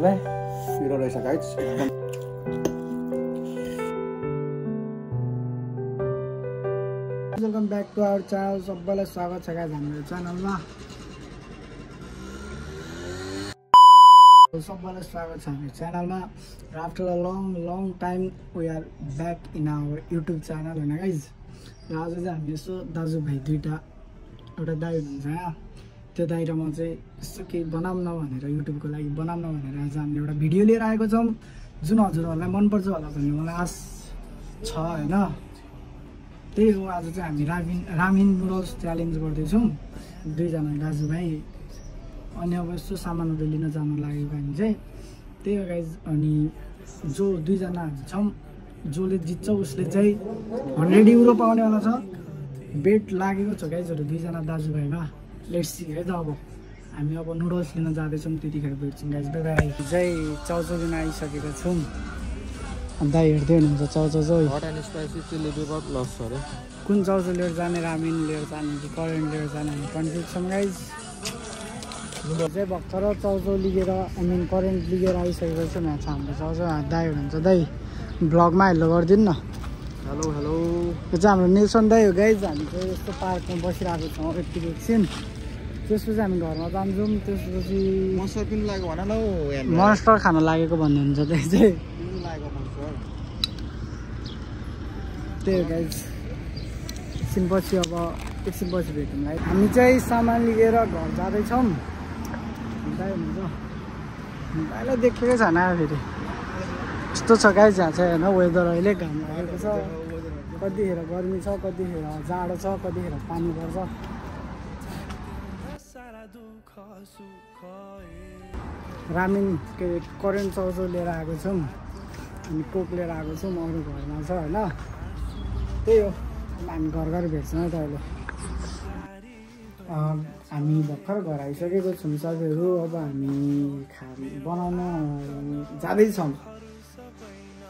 पिरो रहेछ गाइस एकदम welcome back to our channel सबैलाई स्वागत छ गाइस हाम्रो च्यानलमा सबैलाई स्वागत छ हाम्रो च्यानलमा after a long time we are back in our YouTube channel हैन गाइस र आज चाहिँ हामी यसो दाजुभाइ दुईटा एउटा दाइ हुनुहुन्छ यहाँ त्यो दाइ र म चाहिँ यसो केही बनाऊँ न भनेर युट्युबको लागि बनाऊँ न भनेर आज हामीले एउटा भिडियो लिएर आएको छौँ जुन हजुरहरूलाई मनपर्छ होला भन्ने मलाई आश छ हैन त्यही हो आज चाहिँ हामी रामिन नुडल्स च्यालेन्ज गर्दैछौँ दुईजना दाजुभाइ अनि अब यस्तो सामानहरू लिन जानु लागेको हामी चाहिँ त्यही हो गाइज अनि जो दुईजना छौँ जसले जित्छ उसले चाहिँ 100 युरो पाउनेवाला छ बेट लागेको छ गाइजहरू दुईजना दाजुभाइमा लेट्स सी है त अब हामी अब नुडल्स लिन जाँदैछौँ त्यतिखेर भेट्छौँ गाइज दाइ चाहिँ चाउचाउ लिन आइसकेका छौँ दाइ हेर्दै हुनुहुन्छ Chauchau hot and spicy chilli pepper plus अरे कुन चाउचाउ लिएर जाने रामिन लिएर जाने कि करेन्ट लिएर जाने कन्फ्युज छौँ गाइज चाहिँ भर्खर चाउचाउ लिएर करेन्ट लिएर आइसकेको छ यहाँ छ हाम्रो चाउचाउ दाइ हुनुहुन्छ दाइ ब्लगमा हेलो गरिदिनु न हेलो हेलो यो चाहिँ हाम्रो नेल्सन दाइ हो गाइज हामी चाहिँ यस्तो पार्कमा बसिरहेको छौँ यतिको एकछिन त्यसपछि हामी घरमा जान्छौँ त्यसपछि मसर पनि लाग्यो भन न मन्स्टर खान लागेको भन्नुहुन्छ दाइ चाहिँ त्यही हो गाइज एकछिनपछि भेटौँला हामी चाहिँ सामान लिएर घर जाँदैछौँ दाइ हुन्छ दाइलाई देखेकै छैन फेरि यस्तो छ गाइज यहाँ चाहिँ होइन वेदर अहिले घाम लागेको छ कतिखेर गर्मी छ कतिखेर जाडो छ कतिखेर पानी पर्छ रामिन के करेन्ट चाउचाउ लिएर आएको छौँ अनि कोक लिएर आएको छौँ अरू घरमा छ होइन त्यही हो हामी घर भेट्छौँ त अहिले हामी भर्खर घर आइसकेको छौँ साथीहरू अब हामी बनाउन जाँदैछौँ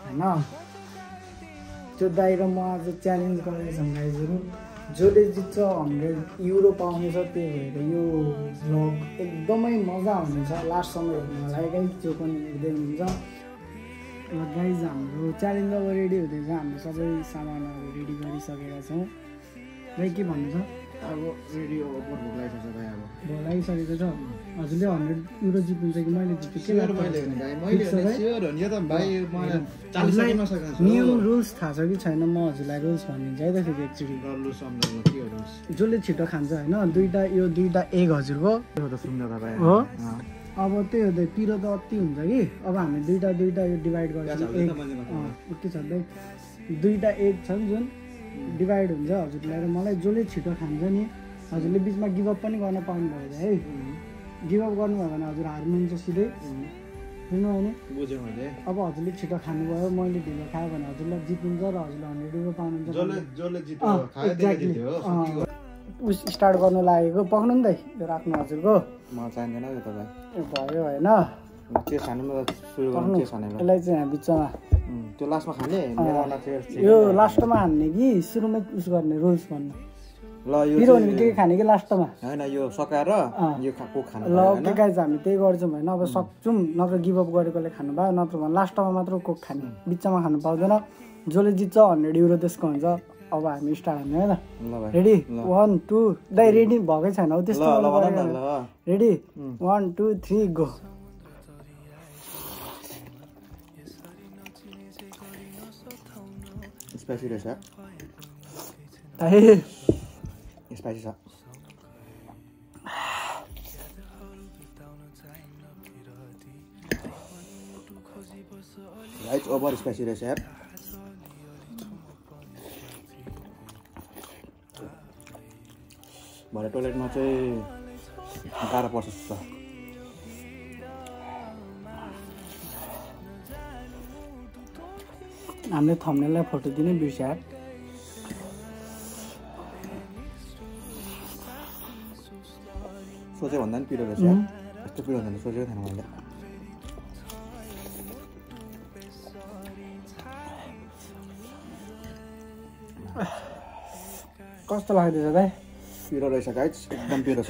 होइन त्यो दाइ र म आज च्यालेन्ज गर्दैछौँ गाइजहरू जसले जित्छ 100 युरो पाउनेछ त्यही भएर यो भ्लग एकदमै मजा हुनेछ लास्टसम्म हेर्नुलाई गाइज जो पनि हेर्दै हुनुहुन्छ र गाइज हाम्रो च्यालेन्ज अब रेडी हुँदैछ हामीले सबै सामानहरू रेडी गरिसकेका छौँ दाइ के भन्नु छ अब रेडी हो भोक लागिसक्छ भाइ अब भोक लागिसकेको छ हजुरले 100 युरो जित्नुहुन्छ कि मैले जित्छु के नियम रुल्स थाहा छ कि छैन म हजुरलाई रुल्स भनिदिन्छु है त फेरि एकचोटि जसले छिटो खान्छ होइन यो दुईटा एग हजुरको हो अब त्यही हो पिरो त अति हुन्छ कि अब हामी दुईटा यो डिभाइड गर्छौँ एग के छ दाइ दुईटा एग छन् जुन डिभाइड हुन्छ हजुरलाई र मलाई जसले छिटो खान्छ नि हजुरले बिचमा गिभअप पनि गर्न पाउनु भयो है गिभअप गर्नुभयो भने हजुर हार्नुहुन्छ सिधै बुझ्नु भने अब हजुरले छिटो खानुभयो मैले ढिलो खायो भने हजुरलाई जित्नुहुन्छ र हजुरले 100 युरो पाउनुहुन्छ उस स्टार्ट गर्नु लागेको पक्नु नि त यो राख्नु हजुरको म चाहिँदैन यो तपाईँ भयो होइन यसलाई चाहिँ यहाँ बिचमा त्यो लास्टमा खाने यो लास्टमा हान्ने कि सुरुमै उस गर्ने रुल्स भन्नु ल यो पिरो भने के खाने कि लास्टमा हैन यो सकाएर यो कोक खानु ल ओके गाइज हामी त्यही गर्छौँ होइन अब सक्छौँ नत्र गिभअप गरेकोले खानु भयो नत्र भने लास्टमा मात्र कोक खाने बिचमा खानु पाउँदैन जसले जित्छ 100 युरो त्यसको हुन्छ अब हामी स्टार्ट हान्ने है त रेडी 1 2 दाइ रेडी भएकै छैन हौ त्यस्तो रेडी 1 2 3 गो स्पाइसी रहेछ स्पाइसी छ राइट ओभर स्पाइसी रहेछ यार भरे टोयलेटमा चाहिँ गाह्रो पर्छ जस्तो हामीले थम्बनेललाई फोटो दिनै बिर्स्या सोचे भन्दा पनि पिरो रहेछ यस्तो पिरो हुँदैन सोचेको थिएन मैले कस्तो लाग्दैछ दाइ पिरो रहेछ गाइस एकदम पिरो छ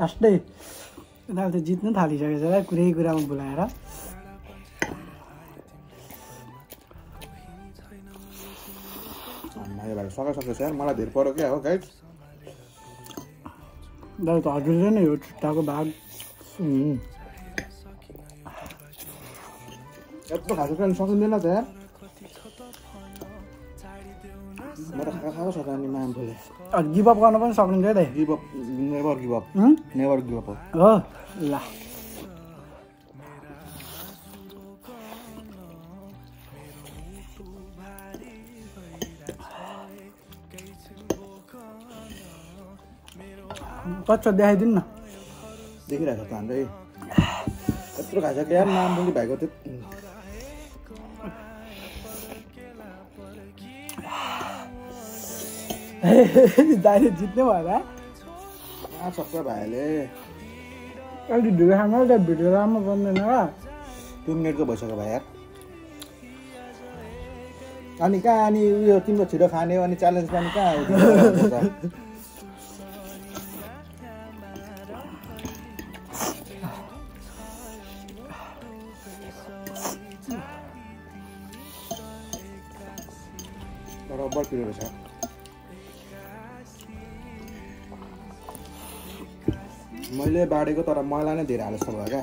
लास्टै उनीहरू त जित्नु थालिसकेको छ क्या कुरै कुरामा बोलाएर। भाइ सकिसकेको यार, मलाई धेर पऱ्यो क्या हो गाइज। दाइ त हजुरले नै हो छुट्टाको भाग। यत्रो खाएको पनि सकिँदैन त यार। म त खाएको छ त अनि माम फुले गिभ अप गर्न पनि सक्नुहुन्छ है दाइ। Give up never give up never give up हो ल कच्चा देखाइदिनु न। देखिरहेको छ त हाम्रै यत्रो खाएको क्या यार, नाम पनि भएको थियो। दाइले जित्ने भएर सक्छ भाइले। अलिक ढिलो खानु त भिडियो राम्रो बन्दैन र। 2 मिनटको भइसक्यो भाइ यार। अनि कहाँ अनि उयो तिम्रो छिटो खाने हो अनि च्यालेन्ज पनि कहाँ आउँछ? रबर पिरो रहेछ। मैले बाडेको तर मैला नै धेरै हाल्छ भयो क्या।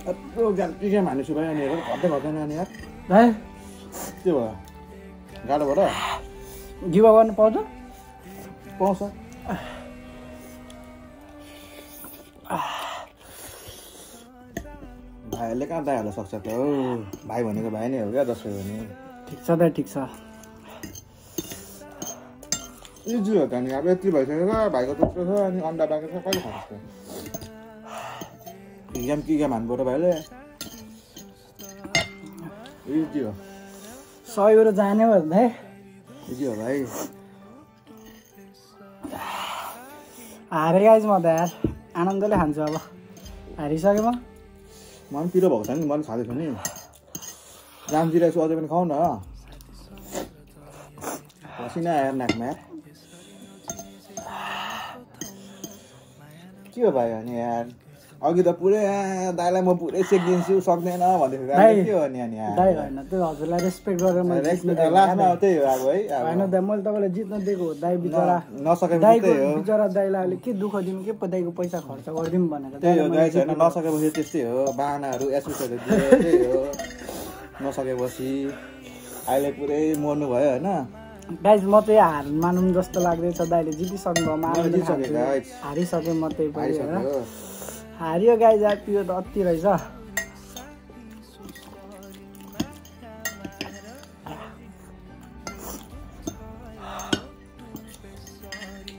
यत्रो के हानेछु भाइ अनि हेर घट्दै घट्दैन अनि यार। भाइ के भयो गाडो भएर गिभ अप गर्नु पाउँछ? पाउँछ। भाइहरूले कहाँ दाइ हाल्न सक्छ त हौ। भाइ भनेको भाइ नै हो क्या जसो भने। ठिक छ दाइ ठिक छ। इजी हो त अनि अब यति भइसक्यो भाइको त्यस्तो छ अनि अन्डा बाँकी छ कहिले खान्छ? गेम हान्नु पर्यो भाइले। इजी हो। 100 युरो जाने हो भाइ। इजी हो भाइ। हारे गाइज म त यार आनन्दले खान्छु अब। हारिसकेँ म। म पनि पिरो भएको छ नि, मैले खाँदैछु नि। जामतिर यसो अझै पनि खाऊ न। पसिना आएर नाकमा यार। के हो भाइ अनि यार अघि त पुरै दाइलाई म पुरै सेकिदिन्छु सक्दैन भन्दै के हो नि अनि दाइ होइन त्यो हजुरलाई रेस्पेक्ट गरेर मैले लास्टमा त्यही हो अब है। होइन दाइ मैले तपाईँलाई जित्न दिएको हो। दाइ बिचरा नसकेपछि दाइको त्यही हो। बिचरा दाइलाई अहिले के दुःख दिनु के दाइको पैसा खर्च गरिदिउँ भनेर। त्यही हो गाइस होइन, नसकेपछि त्यस्तै हो। बाहनाहरू एसुसहरू दियो त्यही हो। नसकेपछि अहिले पुरै मर्नु भयो होइन। गाइज म चाहिँ हार मानौँ जस्तो लाग्दैछ। दाइले जितिसक्नु भयो। हारिसकेँ म त्यही पनि होइन। हारियो गाइज यार पिरो त अति रहेछ।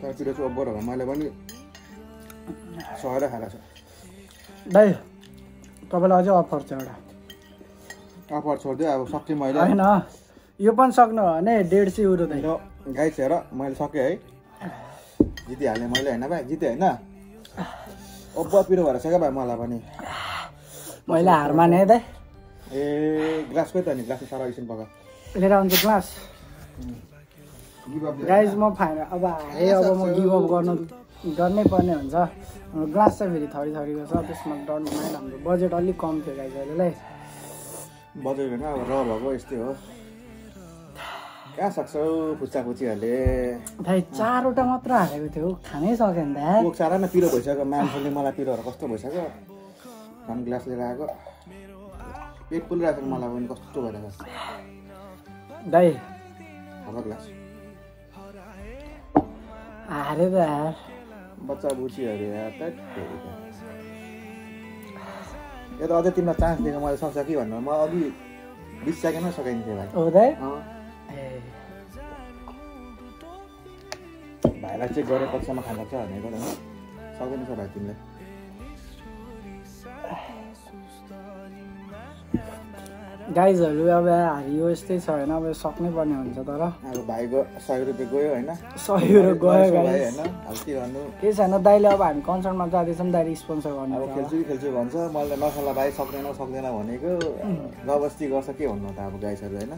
तर पिरो चाहिँ ओभर हो। मैले पनि सहेर खाएको छ। दाइ तपाईँलाई अझै अफर छ एउटा। अफर छोडिदियो अब सक्थेँ मैले। होइन यो पनि सक्नु हो भने 150 युरो दाइ। गाइस हेर मैले सकेँ है। जितिहालेँ मैले होइन भाइ, जितेँ होइन। ओभर पिरो भएर छ क्या भाइ मलाई पनि। मैले हार माने है दाइ। ए ग्लास खोइ त नि, ग्लासमा सारा एकछिन पका लिएर आउँछु ग्लास। गाइज म फाइनल अब हारेँ। अब म गिभ अप गर्नै पर्ने हुन्छ। ग्लास चाहिँ फेरि थरी थरीको छ। त्यसमा डन्ट माइन्ड। हाम्रो बजेट अलिक कम थियो गाइज अहिलेलाई। बजेट होइन अब र भएको यस्तै हो। कहाँ सक्छ हौ फुच्चाफुच्चीहरूले। दाइ 4वटा मात्र हारेको थियो खानै सकेन दाइ। कोक सारा नै पिरो भइसक्यो। मान्छेले मलाई पिरोहरू कस्तो भइसक्यो। अनि ग्लास लिएर आएको पेट पुलिरहेको मलाई पनि कस्तो भइरहेको दाइ। हाम्रो ग्लास हारे त यार बच्चा बुच्चीहरू यार। यो त अझै तिमीलाई चान्स दिएको मैले सक्छ कि भन्नु। म अघि 20 सेकेन्डमै सकाइन्थेँ भाइ। हो दाइ। भाइलाई चेक गरेर कतिसम्म खानु सक्छ भनेको होइन। सक्दैन छ भाइ तिमीले। गाइजहरू अब हारियो यस्तै छ होइन। अब सक्नै पर्ने हुन्छ। तर अब भाइको 100 रुपियाँ गयो होइन। 100 युरो गयो भाइ गाइज होइन। अब के गर्नु। केही छैन दाइले अब हामी कन्सर्टमा जाँदैछौँ दाइले स्पोन्सर गर्नु। अब खेल्छु कि खेल्छु भन्छ। मैले नसल्ला भाइ सक्दैन भनेको जबरजस्ती गर्छ के भन्नु त अब गाइसहरू होइन।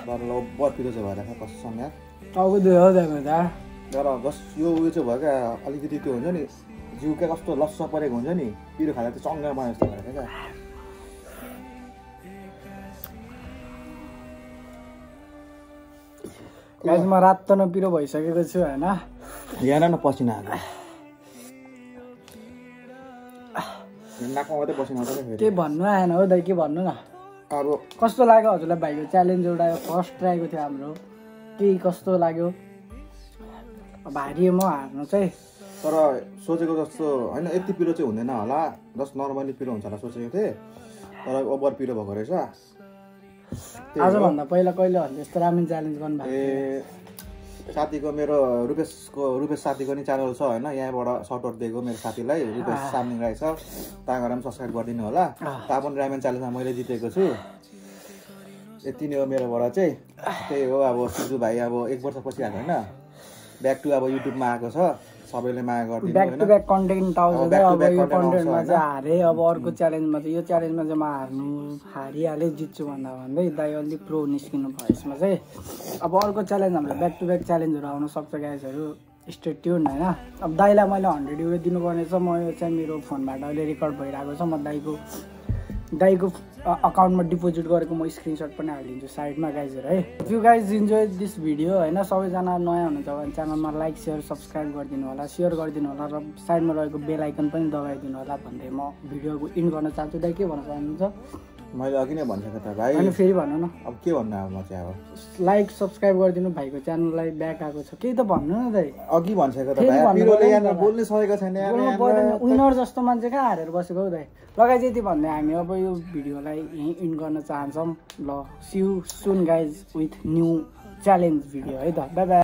तर ल बर पिरो चाहिँ भएर कसम यार। टाउको दुख्यो हौ दाइ त तर जस यो उयो चाहिँ भयो क्या अलिकति त्यो हुन्छ नि जिउ क्या कस्तो लस्स परेको हुन्छ नि पिरो खाँदा त्यो चङ्गा बनाए जस्तो भएर क्या गाइस म रात त नपिरो भइसकेको छु होइन यहाँ न पसिना आएको नाकमा मात्रै पसिना आउँछ क्या के भन्नु आएन हौ दाइ के भन्नु न अब कस्तो लाग्यो हजुरलाई भाइको च्यालेन्ज एउटा फर्स्ट ट्राईको थियो हाम्रो के कस्तो लाग्यो भारी म हार्नु चाहिँ तर सोचेको जस्तो होइन यति पिरो चाहिँ हुँदैन होला जस्ट नर्मली पिरो हुन्छ होला सोचेको थिएँ तर ओभर पिरो भएको रहेछ आजभन्दा पहिला कहिले भन्दा यस्तो रामेन च्यालेन्ज गर्नुभएको साथीको मेरो रुपेश साथीको नि च्यानल छ होइन यहाँबाट सर्टआउट दिएको मेरो साथीलाई रुपेश सामनिङ राई छ त्यहाँ गएर पनि सब्सक्राइब गरिदिनु होला त्यहाँ पनि रामेन च्यालेन्जमा मैले जितेको छु यति नै हो मेरोबाट चाहिँ त्यही हो अब सिजु भाइ अब 1 वर्षपछि आएको होइन ब्याक टु अब युट्युबमा आएको छ सबैले माया गरिदिनु ब्याक टु ब्याक कन्टेन्ट आउँछ अब यो कन्टेन्टमा चाहिँ हारेँ अब अर्को च्यालेन्जमा चाहिँ यो च्यालेन्जमा चाहिँ म हारिहालेँ जित्छु भन्दै दाइ अलि प्रो निस्किनु भयो यसमा चाहिँ अब अर्को च्यालेन्ज हाम्रो ब्याक टु ब्याक च्यालेन्जहरू आउन सक्छ गाइजहरू स्टे ट्युन होइन अब दाइलाई मैले 100 युरो दिनुपर्ने छ म यो चाहिँ मेरो फोनबाट अहिले रेकर्ड भइरहेको छ म दाइको अकाउन्टमा डिपोजिट गरेको म स्क्रिनसट पनि हालिदिन्छु साइडमा गाइजहरू है if you guys enjoy this video होइन सबैजना नयाँ हुनुहुन्छ भने च्यानलमा लाइक सेयर सब्सक्राइब गरिदिनु होला सेयर गरिदिनु होला र साइडमा रहेको बेल आइकन पनि दबाइदिनु होला भन्दै म भिडियोको इन्ड गर्न चाहन्छु दाइ के भन्न चाहनुहुन्छ मैले अघि नै भनिसकेँ त भाइ अनि फेरि भन्नु न अब के भन्नु अब म चाहिँ अब लाइक सब्सक्राइब गरिदिनु भाइको च्यानललाई ब्याक आएको छ केही त भन्नु न दाइ अघि भनिसकेको त भाइ पिरोले यहाँ बोल्नु सकेको छैन विनर जस्तो मान्छे कहाँ हारेर बसेको हौ दाइ लगाइ त्यति भन्दै हामी अब यो भिडियोलाई यहीँ इन्ड गर्न चाहन्छौँ ल see you soon guys with new challenge video है त बाइ बाइ